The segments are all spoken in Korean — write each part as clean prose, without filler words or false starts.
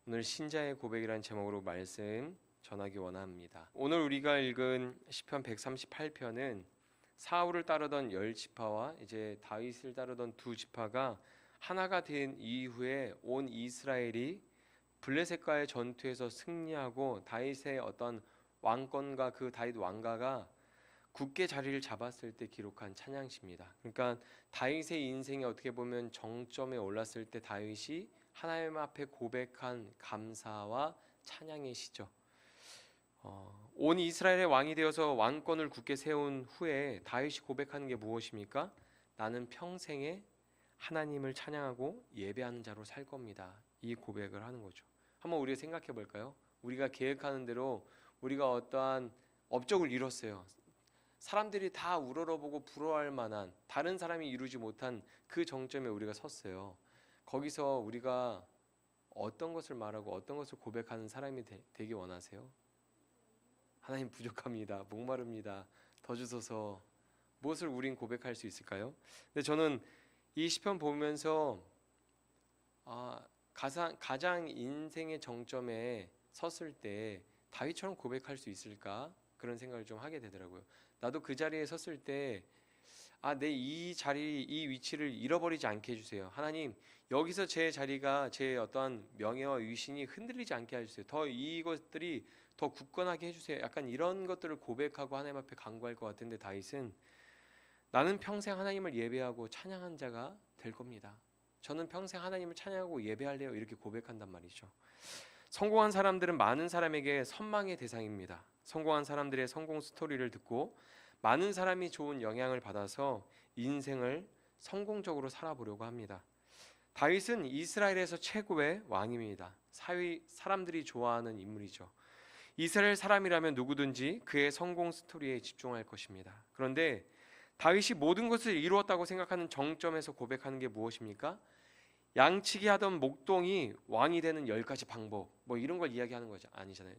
오늘 신자의 고백이라는 제목으로 말씀 전하기 원합니다. 오늘 우리가 읽은 시편 138편은 사울을 따르던 10지파와 이제 다윗을 따르던 2지파가 하나가 된 이후에 온 이스라엘이 블레셋과의 전투에서 승리하고 다윗의 어떤 왕권과 그 다윗 왕가가 굳게 자리를 잡았을 때 기록한 찬양시입니다. 그러니까 다윗의 인생이 어떻게 보면 정점에 올랐을 때 다윗이 하나님 앞에 고백한 감사와 찬양의 시죠. 온 이스라엘의 왕이 되어서 왕권을 굳게 세운 후에 다윗이 고백하는 게 무엇입니까? 나는 평생에 하나님을 찬양하고 예배하는 자로 살 겁니다. 이 고백을 하는 거죠. 한번 우리가 생각해 볼까요? 우리가 계획하는 대로 우리가 어떠한 업적을 이뤘어요. 사람들이 다 우러러보고 부러워할 만한 다른 사람이 이루지 못한 그 정점에 우리가 섰어요. 거기서 우리가 어떤 것을 말하고 어떤 것을 고백하는 사람이 되기 원하세요? 하나님 부족합니다. 목마릅니다. 더 주소서. 무엇을 우린 고백할 수 있을까요? 근데 저는 이 시편 보면서 가장 인생의 정점에 섰을 때 다윗처럼 고백할 수 있을까? 그런 생각을 좀 하게 되더라고요. 나도 그 자리에 섰을 때 내 이 자리, 이 위치를 잃어버리지 않게 해주세요. 하나님, 여기서 제 자리가 제 어떠한 명예와 위신이 흔들리지 않게 해주세요. 더 이것들이 더 굳건하게 해주세요. 약간 이런 것들을 고백하고 하나님 앞에 간구할 것 같은데 다윗은 나는 평생 하나님을 예배하고 찬양한 자가 될 겁니다. 저는 평생 하나님을 찬양하고 예배할래요. 이렇게 고백한단 말이죠. 성공한 사람들은 많은 사람에게 선망의 대상입니다. 성공한 사람들의 성공 스토리를 듣고 많은 사람이 좋은 영향을 받아서 인생을 성공적으로 살아보려고 합니다. 다윗은 이스라엘에서 최고의 왕입니다. 사람들이 좋아하는 인물이죠. 이스라엘 사람이라면 누구든지 그의 성공 스토리에 집중할 것입니다. 그런데 다윗이 모든 것을 이루었다고 생각하는 정점에서 고백하는 게 무엇입니까? 양치기 하던 목동이 왕이 되는 10가지 방법 뭐 이런 걸 이야기하는 거죠. 아니잖아요.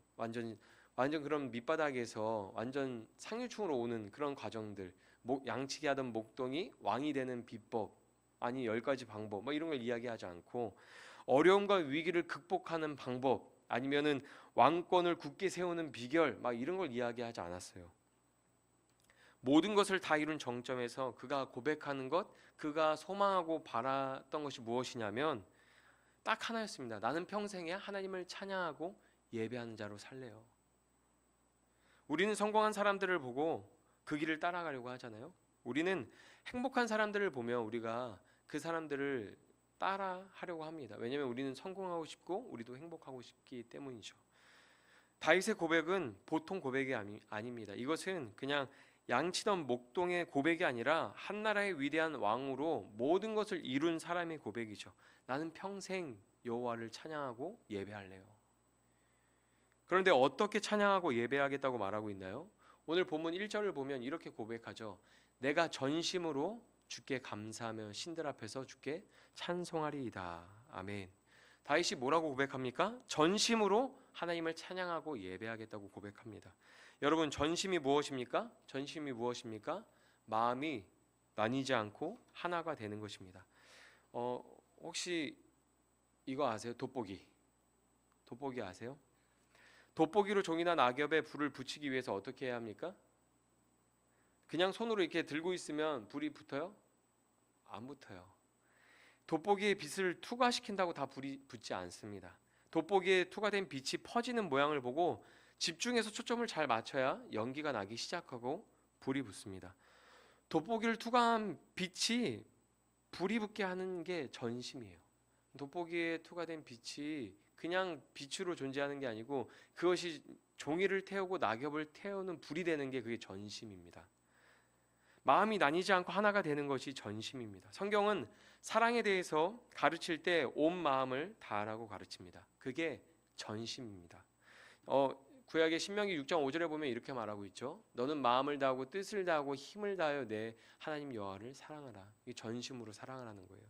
완전 그런 밑바닥에서 완전 상류층으로 오는 그런 과정들, 양치기 하던 목동이 왕이 되는 비법, 아니 10가지 방법 뭐 이런 걸 이야기하지 않고 어려움과 위기를 극복하는 방법, 아니면은 왕권을 굳게 세우는 비결 막 이런 걸 이야기하지 않았어요. 모든 것을 다 이룬 정점에서 그가 고백하는 것, 그가 소망하고 바랐던 것이 무엇이냐면 딱 하나였습니다. 나는 평생에 하나님을 찬양하고 예배하는 자로 살래요. 우리는 성공한 사람들을 보고 그 길을 따라가려고 하잖아요. 우리는 행복한 사람들을 보면 우리가 그 사람들을 따라하려고 합니다. 왜냐하면 우리는 성공하고 싶고 우리도 행복하고 싶기 때문이죠. 다윗의 고백은 보통 고백이 아닙니다. 이것은 그냥 양치던 목동의 고백이 아니라 한나라의 위대한 왕으로 모든 것을 이룬 사람의 고백이죠. 나는 평생 여호와를 찬양하고 예배할래요. 그런데 어떻게 찬양하고 예배하겠다고 말하고 있나요? 오늘 본문 1절을 보면 이렇게 고백하죠. 내가 전심으로 주께 감사하며 신들 앞에서 주께 찬송하리이다. 아멘. 다윗이 뭐라고 고백합니까? 전심으로 하나님을 찬양하고 예배하겠다고 고백합니다. 여러분, 전심이 무엇입니까? 전심이 무엇입니까? 마음이 나뉘지 않고 하나가 되는 것입니다. 혹시 이거 아세요? 돋보기 아세요? 돋보기로 종이나 낙엽에 불을 붙이기 위해서 어떻게 해야 합니까? 그냥 손으로 이렇게 들고 있으면 불이 붙어요? 안 붙어요. 돋보기에 빛을 투과시킨다고 다 불이 붙지 않습니다. 돋보기에 투과된 빛이 퍼지는 모양을 보고 집중해서 초점을 잘 맞춰야 연기가 나기 시작하고 불이 붙습니다. 돋보기를 투과한 빛이 불이 붙게 하는 게 전심이에요. 돋보기에 투과된 빛이 그냥 빛으로 존재하는 게 아니고 그것이 종이를 태우고 낙엽을 태우는 불이 되는 게 그게 전심입니다. 마음이 나뉘지 않고 하나가 되는 것이 전심입니다. 성경은 사랑에 대해서 가르칠 때 온 마음을 다하라고 가르칩니다. 그게 전심입니다. 구약의 신명기 6장 5절에 보면 이렇게 말하고 있죠. 너는 마음을 다하고 뜻을 다하고 힘을 다하여 내 하나님 여호와를 사랑하라. 이게 전심으로 사랑하라는 거예요.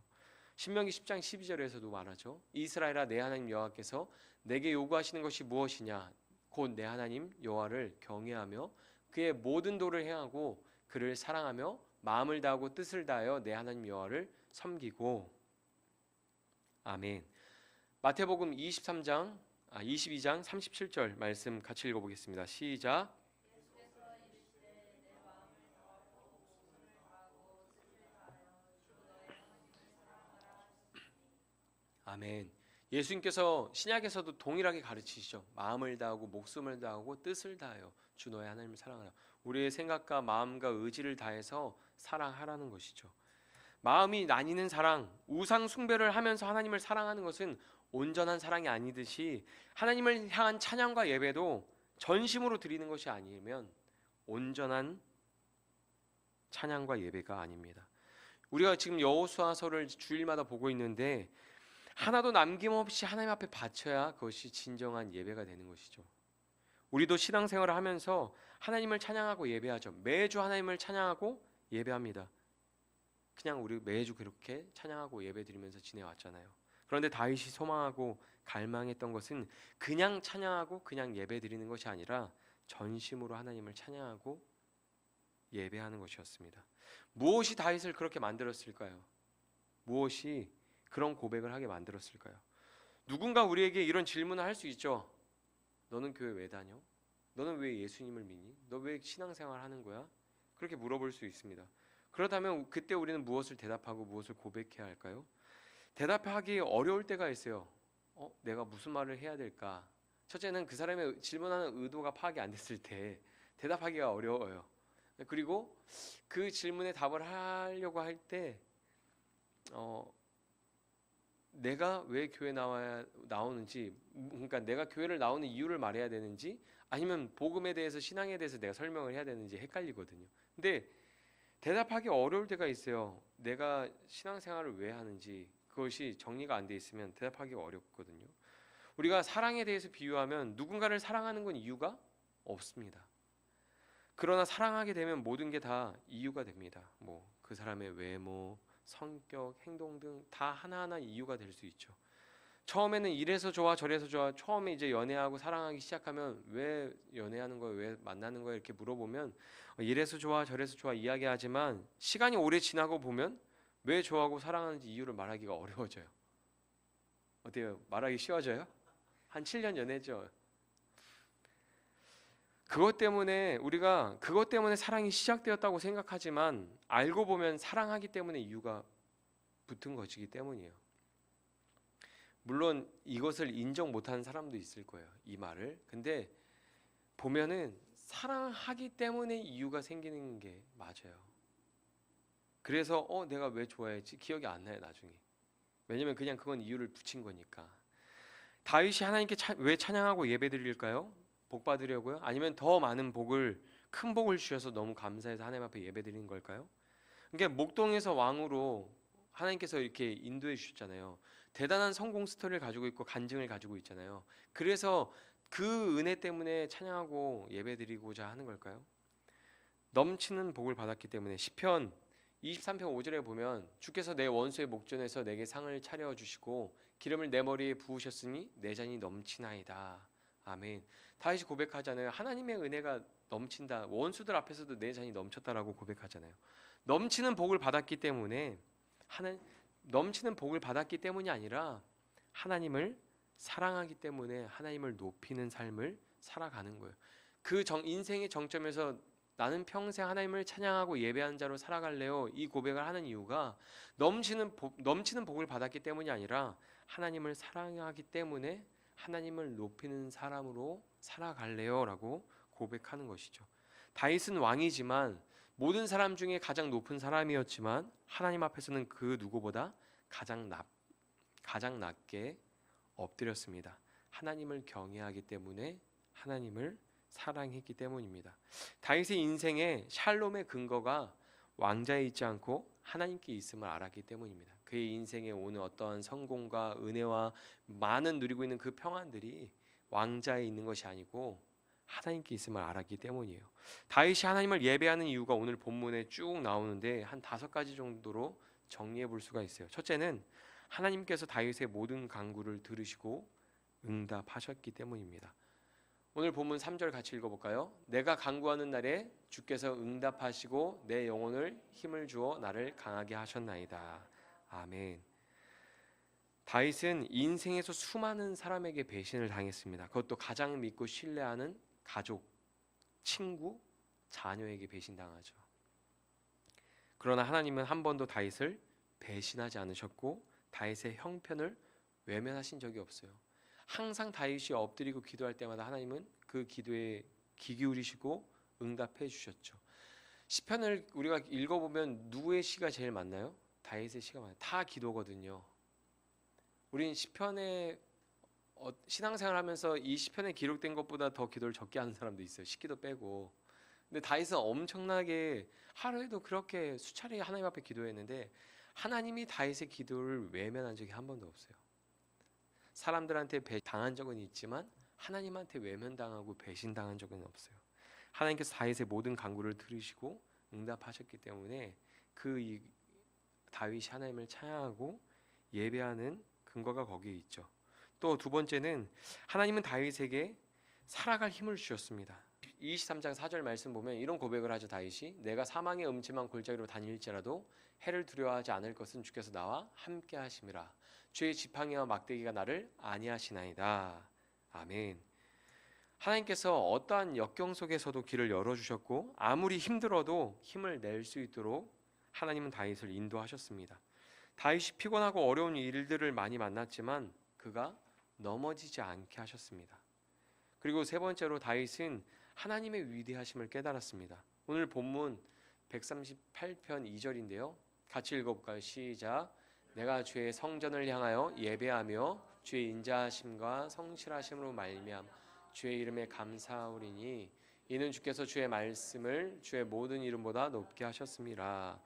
신명기 10장 12절에서도 말하죠. 이스라엘아, 내 하나님 여호와께서 내게 요구하시는 것이 무엇이냐? 곧 내 하나님 여호와를 경외하며 그의 모든 도를 행하고 그를 사랑하며 마음을 다하고 뜻을 다하여 내 하나님 여호와를 섬기고. 아멘. 마태복음 22장 37절 말씀 같이 읽어보겠습니다. 시작. 아멘. 예수님께서 신약에서도 동일하게 가르치시죠. 마음을 다하고 목숨을 다하고 뜻을 다하여 주 너의 하나님을 사랑하라. 우리의 생각과 마음과 의지를 다해서 사랑하라는 것이죠. 마음이 나뉘는 사랑, 우상 숭배를 하면서 하나님을 사랑하는 것은 온전한 사랑이 아니듯이 하나님을 향한 찬양과 예배도 전심으로 드리는 것이 아니면 온전한 찬양과 예배가 아닙니다. 우리가 지금 여호수아서를 주일마다 보고 있는데 하나도 남김없이 하나님 앞에 바쳐야 그것이 진정한 예배가 되는 것이죠. 우리도 신앙생활을 하면서 하나님을 찬양하고 예배하죠. 매주 하나님을 찬양하고 예배합니다. 그냥 우리 매주 그렇게 찬양하고 예배드리면서 지내왔잖아요. 그런데 다윗이 소망하고 갈망했던 것은 그냥 찬양하고 그냥 예배드리는 것이 아니라 전심으로 하나님을 찬양하고 예배하는 것이었습니다. 무엇이 다윗을 그렇게 만들었을까요? 무엇이 그런 고백을 하게 만들었을까요? 누군가 우리에게 이런 질문을 할 수 있죠. 너는 교회 왜 다녀? 너는 왜 예수님을 믿니? 너 왜 신앙생활 하는 거야? 그렇게 물어볼 수 있습니다. 그렇다면 그때 우리는 무엇을 대답하고 무엇을 고백해야 할까요? 대답하기 어려울 때가 있어요. 내가 무슨 말을 해야 될까? 첫째는 그 사람의 질문하는 의도가 파악이 안 됐을 때 대답하기가 어려워요. 그리고 그 질문에 답을 하려고 할 때 내가 왜 교회 나오는지, 그러니까 내가 교회를 나오는 이유를 말해야 되는지 아니면 복음에 대해서, 신앙에 대해서 내가 설명을 해야 되는지 헷갈리거든요. 근데 대답하기 어려울 때가 있어요. 내가 신앙생활을 왜 하는지 그것이 정리가 안 돼 있으면 대답하기가 어렵거든요. 우리가 사랑에 대해서 비유하면 누군가를 사랑하는 건 이유가 없습니다. 그러나 사랑하게 되면 모든 게 다 이유가 됩니다. 그 사람의 외모, 성격, 행동 등 다 하나하나 이유가 될 수 있죠. 처음에는 이래서 좋아 저래서 좋아, 처음에 이제 연애하고 사랑하기 시작하면 왜 연애하는 거야, 왜 만나는 거야 이렇게 물어보면 이래서 좋아 저래서 좋아 이야기하지만 시간이 오래 지나고 보면 왜 좋아하고 사랑하는지 이유를 말하기가 어려워져요. 어때요? 말하기 쉬워져요? 한 7년 연애죠. 우리가 그것 때문에 사랑이 시작되었다고 생각하지만 알고 보면 사랑하기 때문에 이유가 붙은 것이기 때문이에요. 물론 이것을 인정 못하는 사람도 있을 거예요, 이 말을. 근데 보면은 사랑하기 때문에 이유가 생기는 게 맞아요. 그래서 내가 왜 좋아했지? 기억이 안 나요, 나중에. 왜냐면 그냥 그건 이유를 붙인 거니까. 다윗이 하나님께 왜 찬양하고 예배드릴까요? 복 받으려고요? 아니면 더 많은 큰 복을 주셔서 너무 감사해서 하나님 앞에 예배드리는 걸까요? 그러니까 목동에서 왕으로 하나님께서 이렇게 인도해 주셨잖아요. 대단한 성공 스토리를 가지고 있고 간증을 가지고 있잖아요. 그래서 그 은혜 때문에 찬양하고 예배드리고자 하는 걸까요? 넘치는 복을 받았기 때문에. 시편 23편 5절에 보면 주께서 내 원수의 목전에서 내게 상을 차려주시고 기름을 내 머리에 부으셨으니 내 잔이 넘치나이다. 아멘. 다윗이 고백하잖아요. 하나님의 은혜가 넘친다. 원수들 앞에서도 내 잔이 넘쳤다라고 고백하잖아요. 넘치는 복을 받았기 때문에 넘치는 복을 받았기 때문이 아니라 하나님을 사랑하기 때문에 하나님을 높이는 삶을 살아가는 거예요. 인생의 정점에서 나는 평생 하나님을 찬양하고 예배하는 자로 살아갈래요. 이 고백을 하는 이유가 넘치는 복을 받았기 때문이 아니라 하나님을 사랑하기 때문에 하나님을 높이는 사람으로 살아갈래요 라고 고백하는 것이죠. 다윗은 왕이지만 모든 사람 중에 가장 높은 사람이었지만 하나님 앞에서는 그 누구보다 가장 낮게 엎드렸습니다. 하나님을 경외하기 때문에, 하나님을 사랑했기 때문입니다. 다윗의 인생의 샬롬의 근거가 왕자에 있지 않고 하나님께 있음을 알았기 때문입니다. 그의 인생에 오는 어떠한 성공과 은혜와 많은 누리고 있는 그 평안들이 왕자에 있는 것이 아니고 하나님께 있음을 알았기 때문이에요. 다윗이 하나님을 예배하는 이유가 오늘 본문에 쭉 나오는데 한 5가지 정도로 정리해 볼 수가 있어요. 첫째는 하나님께서 다윗의 모든 간구를 들으시고 응답하셨기 때문입니다. 오늘 본문 3절 같이 읽어볼까요? 내가 간구하는 날에 주께서 응답하시고 내 영혼을 힘을 주어 나를 강하게 하셨나이다. 아멘. 다윗은 인생에서 수많은 사람에게 배신을 당했습니다. 그것도 가장 믿고 신뢰하는 가족, 친구, 자녀에게 배신당하죠. 그러나 하나님은 한 번도 다윗을 배신하지 않으셨고 다윗의 형편을 외면하신 적이 없어요. 항상 다윗이 엎드리고 기도할 때마다 하나님은 그 기도에 귀 기울이시고 응답해 주셨죠. 시편을 우리가 읽어보면 누구의 시가 제일 많나요? 다윗의 시가 많아요. 다 기도거든요. 우린 시편에 신앙생활하면서 이 시편에 기록된 것보다 더 기도를 적게 하는 사람도 있어요. 식기도 빼고. 근데 다윗은 엄청나게 하루에도 그렇게 수차례 하나님 앞에 기도했는데 하나님이 다윗의 기도를 외면한 적이 한 번도 없어요. 사람들한테 당한 적은 있지만 하나님한테 외면당하고 배신당한 적은 없어요. 하나님께서 다윗의 모든 간구를 들으시고 응답하셨기 때문에 다윗이 하나님을 찬양하고 예배하는 근거가 거기에 있죠. 또 두 번째는 하나님은 다윗에게 살아갈 힘을 주셨습니다. 23장 4절 말씀 보면 이런 고백을 하죠. 다윗이 내가 사망의 음침한 골짜기로 다닐지라도 해를 두려워하지 않을 것은 주께서 나와 함께 하심이라. 주의 지팡이와 막대기가 나를 안위하시나이다. 아멘. 하나님께서 어떠한 역경 속에서도 길을 열어주셨고 아무리 힘들어도 힘을 낼 수 있도록 하나님은 다윗을 인도하셨습니다. 다윗이 피곤하고 어려운 일들을 많이 만났지만 그가 넘어지지 않게 하셨습니다. 그리고 세 번째로 다윗은 하나님의 위대하심을 깨달았습니다. 오늘 본문 138편 2절인데요. 같이 읽어볼까요? 시작. 내가 주의 성전을 향하여 예배하며 주의 인자하심과 성실하심으로 말미암아 주의 이름에 감사하오리니 이는 주께서 주의 말씀을 주의 모든 이름보다 높게 하셨습니다.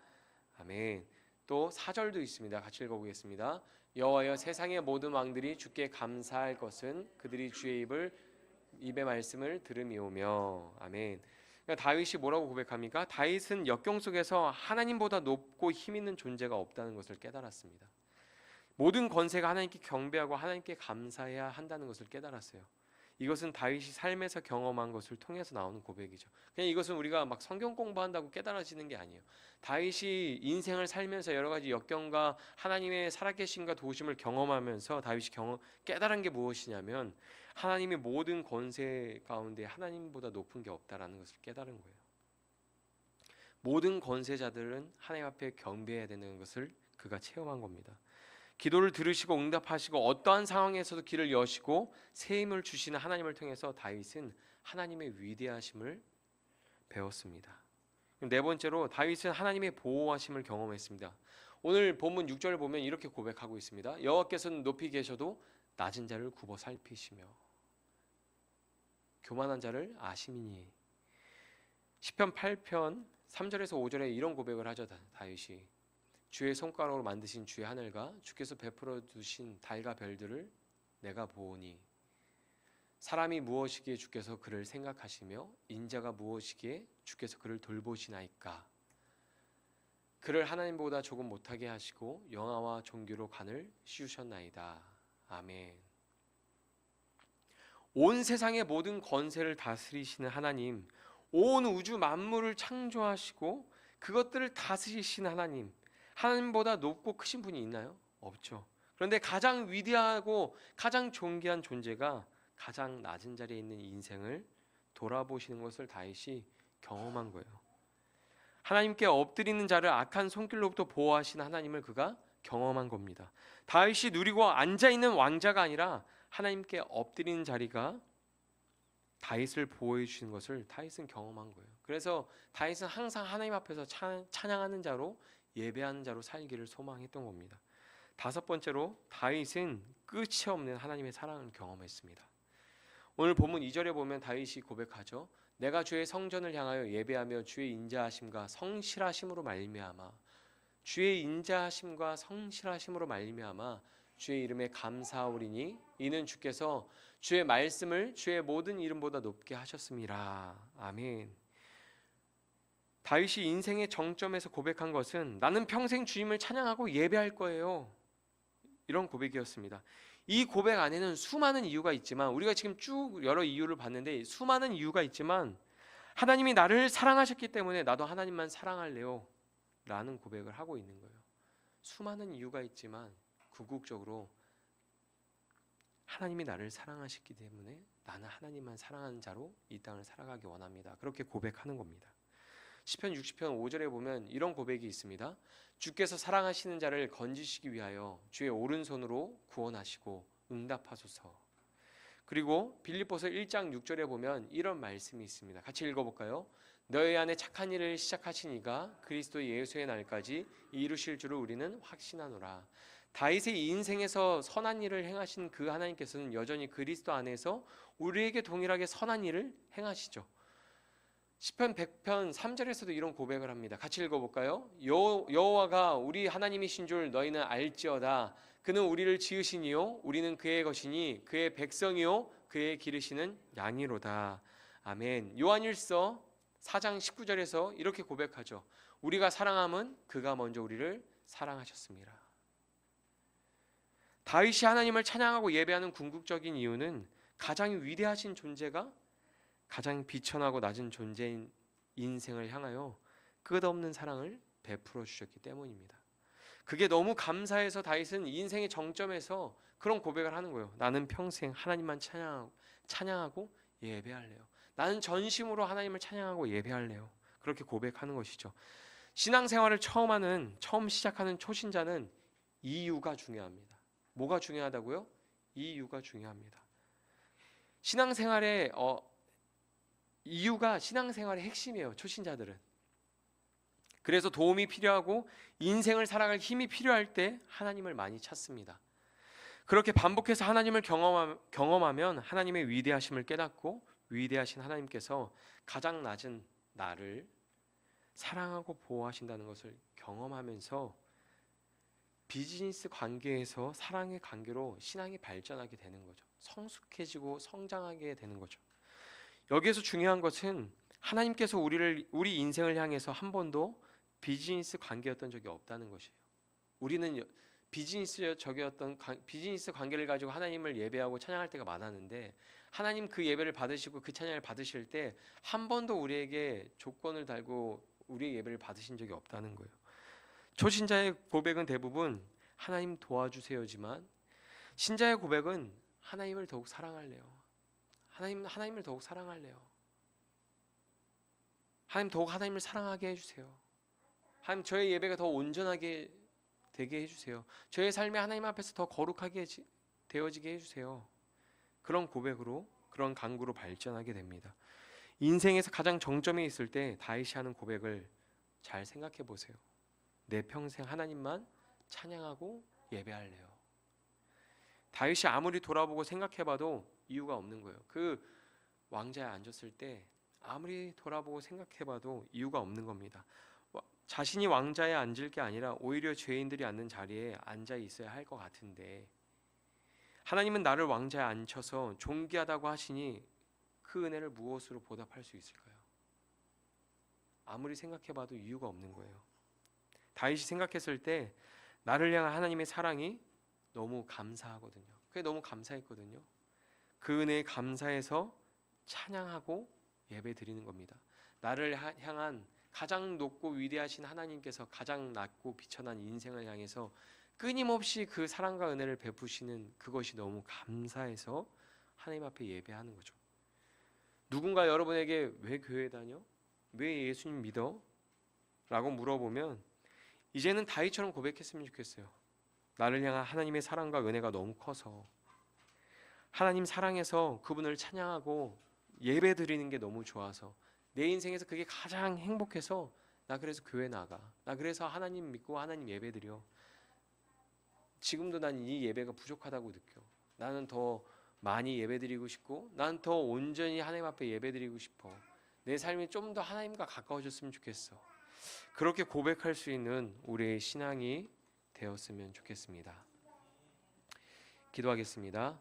아멘. 또 4절도 있습니다. 같이 읽어보겠습니다. 여호와여 세상의 모든 왕들이 주께 감사할 것은 그들이 주의 입의 말씀을 들음이오며. 아멘. 그러니까 다윗이 뭐라고 고백합니까? 다윗은 역경 속에서 하나님보다 높고 힘 있는 존재가 없다는 것을 깨달았습니다. 모든 권세가 하나님께 경배하고 하나님께 감사해야 한다는 것을 깨달았어요. 이것은 다윗이 삶에서 경험한 것을 통해서 나오는 고백이죠. 그냥 이것은 우리가 막 성경 공부한다고 깨달아지는 게 아니에요. 다윗이 인생을 살면서 여러 가지 역경과 하나님의 살아계심과 도우심을 경험하면서 다윗이 깨달은 게 무엇이냐면 하나님의 모든 권세 가운데 하나님보다 높은 게 없다라는 것을 깨달은 거예요. 모든 권세자들은 하나님 앞에 경배해야 되는 것을 그가 체험한 겁니다. 기도를 들으시고 응답하시고 어떠한 상황에서도 길을 여시고 새 힘을 주시는 하나님을 통해서 다윗은 하나님의 위대하심을 배웠습니다. 네 번째로 다윗은 하나님의 보호하심을 경험했습니다. 오늘 본문 6절을 보면 이렇게 고백하고 있습니다. 여호와께서는 높이 계셔도 낮은 자를 굽어 살피시며 교만한 자를 아심이니. 시편 8편 3절에서 5절에 이런 고백을 하죠. 다윗이 주의 손가락으로 만드신 주의 하늘과 주께서 베풀어 두신 달과 별들을 내가 보오니 사람이 무엇이기에 주께서 그를 생각하시며 인자가 무엇이기에 주께서 그를 돌보시나이까. 그를 하나님보다 조금 못하게 하시고 영화와 종교로 간을 씌우셨나이다. 아멘. 온 세상의 모든 권세를 다스리시는 하나님, 온 우주 만물을 창조하시고 그것들을 다스리시는 하나님, 하나님보다 높고 크신 분이 있나요? 없죠. 그런데 가장 위대하고 가장 존귀한 존재가 가장 낮은 자리에 있는 인생을 돌아보시는 것을 다윗이 경험한 거예요. 하나님께 엎드리는 자를 악한 손길로부터 보호하시는 하나님을 그가 경험한 겁니다. 다윗이 누리고 앉아있는 왕자가 아니라 하나님께 엎드리는 자리가 다윗을 보호해 주시는 것을 다윗은 경험한 거예요. 그래서 다윗은 항상 하나님 앞에서 찬양하는 자로 예배하는 자로 살기를 소망했던 겁니다. 다섯 번째로 다윗은 끝이 없는 하나님의 사랑을 경험했습니다. 오늘 본문 2절에 보면 다윗이 고백하죠. 내가 주의 성전을 향하여 예배하며 주의 인자하심과 성실하심으로 말미암아 주의 인자하심과 성실하심으로 말미암아 주의 이름에 감사하오리니 이는 주께서 주의 말씀을 주의 모든 이름보다 높게 하셨음이라. 아멘. 다윗이 인생의 정점에서 고백한 것은 나는 평생 주님을 찬양하고 예배할 거예요. 이런 고백이었습니다. 이 고백 안에는 수많은 이유가 있지만 우리가 지금 쭉 여러 이유를 봤는데 수많은 이유가 있지만 하나님이 나를 사랑하셨기 때문에 나도 하나님만 사랑할래요 라는 고백을 하고 있는 거예요. 수많은 이유가 있지만 궁극적으로 하나님이 나를 사랑하시기 때문에 나는 하나님만 사랑하는 자로 이 땅을 살아가기 원합니다. 그렇게 고백하는 겁니다. 시편 60편 5절에 보면 이런 고백이 있습니다. 주께서 사랑하시는 자를 건지시기 위하여 주의 오른손으로 구원하시고 응답하소서. 그리고 빌립보서 1장 6절에 보면 이런 말씀이 있습니다. 같이 읽어볼까요? 너희 안에 착한 일을 시작하시니가 그리스도 예수의 날까지 이루실 줄을 우리는 확신하노라. 다윗의 인생에서 선한 일을 행하신 그 하나님께서는 여전히 그리스도 안에서 우리에게 동일하게 선한 일을 행하시죠. 시편 100편 3절에서도 이런 고백을 합니다. 같이 읽어볼까요? 여호와가 우리 하나님이신 줄 너희는 알지어다. 그는 우리를 지으시니요 우리는 그의 것이니 그의 백성이요 그의 기르시는 양이로다. 아멘. 요한일서 4장 19절에서 이렇게 고백하죠. 우리가 사랑함은 그가 먼저 우리를 사랑하셨습니다. 다윗이 하나님을 찬양하고 예배하는 궁극적인 이유는 가장 위대하신 존재가 가장 비천하고 낮은 존재인 인생을 향하여 끝없는 사랑을 베풀어 주셨기 때문입니다. 그게 너무 감사해서 다윗은 인생의 정점에서 그런 고백을 하는 거예요. 나는 평생 하나님만 찬양하고 예배할래요. 나는 전심으로 하나님을 찬양하고 예배할래요. 그렇게 고백하는 것이죠. 신앙생활을 처음 시작하는 초신자는 이유가 중요합니다. 뭐가 중요하다고요? 이유가 중요합니다. 신앙생활의 이유가 신앙생활의 핵심이에요. 초신자들은. 그래서 도움이 필요하고 인생을 살아갈 힘이 필요할 때 하나님을 많이 찾습니다. 그렇게 반복해서 하나님을 경험하면 하나님의 위대하심을 깨닫고 위대하신 하나님께서 가장 낮은 나를 사랑하고 보호하신다는 것을 경험하면서 비즈니스 관계에서 사랑의 관계로 신앙이 발전하게 되는 거죠. 성숙해지고 성장하게 되는 거죠. 여기에서 중요한 것은 하나님께서 우리 인생을 향해서 한 번도 비즈니스 관계였던 적이 없다는 것이에요. 우리는 비즈니스 관계를 가지고 하나님을 예배하고 찬양할 때가 많았는데 하나님 그 예배를 받으시고 그 찬양을 받으실 때 한 번도 우리에게 조건을 달고 우리의 예배를 받으신 적이 없다는 거예요. 초신자의 고백은 대부분 하나님 도와주세요지만 신자의 고백은 하나님을 더욱 사랑할래요. 하나님을 더욱 사랑할래요. 하나님 더욱 하나님을 사랑하게 해주세요. 하나님 저의 예배가 더 온전하게 되게 해주세요. 저의 삶이 하나님 앞에서 더 거룩하게 되어지게 해주세요. 그런 고백으로 그런 간구로 발전하게 됩니다. 인생에서 가장 정점에 있을 때 다윗이 하는 고백을 잘 생각해 보세요. 내 평생 하나님만 찬양하고 예배할래요. 다윗이 아무리 돌아보고 생각해봐도 이유가 없는 거예요. 그 왕자에 앉았을 때 아무리 돌아보고 생각해봐도 이유가 없는 겁니다. 자신이 왕자에 앉을 게 아니라 오히려 죄인들이 앉는 자리에 앉아 있어야 할 것 같은데 하나님은 나를 왕자에 앉혀서 존귀하다고 하시니 그 은혜를 무엇으로 보답할 수 있을까요? 아무리 생각해봐도 이유가 없는 거예요. 다윗이 생각했을 때 나를 향한 하나님의 사랑이 너무 감사하거든요. 그게 너무 감사했거든요. 그 은혜에 감사해서 찬양하고 예배 드리는 겁니다. 나를 향한 가장 높고 위대하신 하나님께서 가장 낮고 비천한 인생을 향해서 끊임없이 그 사랑과 은혜를 베푸시는 그것이 너무 감사해서 하나님 앞에 예배하는 거죠. 누군가 여러분에게 왜 교회 다녀? 왜 예수님 믿어? 라고 물어보면 이제는 다윗처럼 고백했으면 좋겠어요. 나를 향한 하나님의 사랑과 은혜가 너무 커서 하나님 사랑해서 그분을 찬양하고 예배 드리는 게 너무 좋아서 내 인생에서 그게 가장 행복해서 나 그래서 교회 나가. 나 그래서 하나님 믿고 하나님 예배 드려. 지금도 난 이 예배가 부족하다고 느껴. 나는 더 많이 예배 드리고 싶고 난 더 온전히 하나님 앞에 예배 드리고 싶어. 내 삶이 좀 더 하나님과 가까워졌으면 좋겠어. 그렇게 고백할 수 있는 우리의 신앙이 되었으면 좋겠습니다. 기도하겠습니다.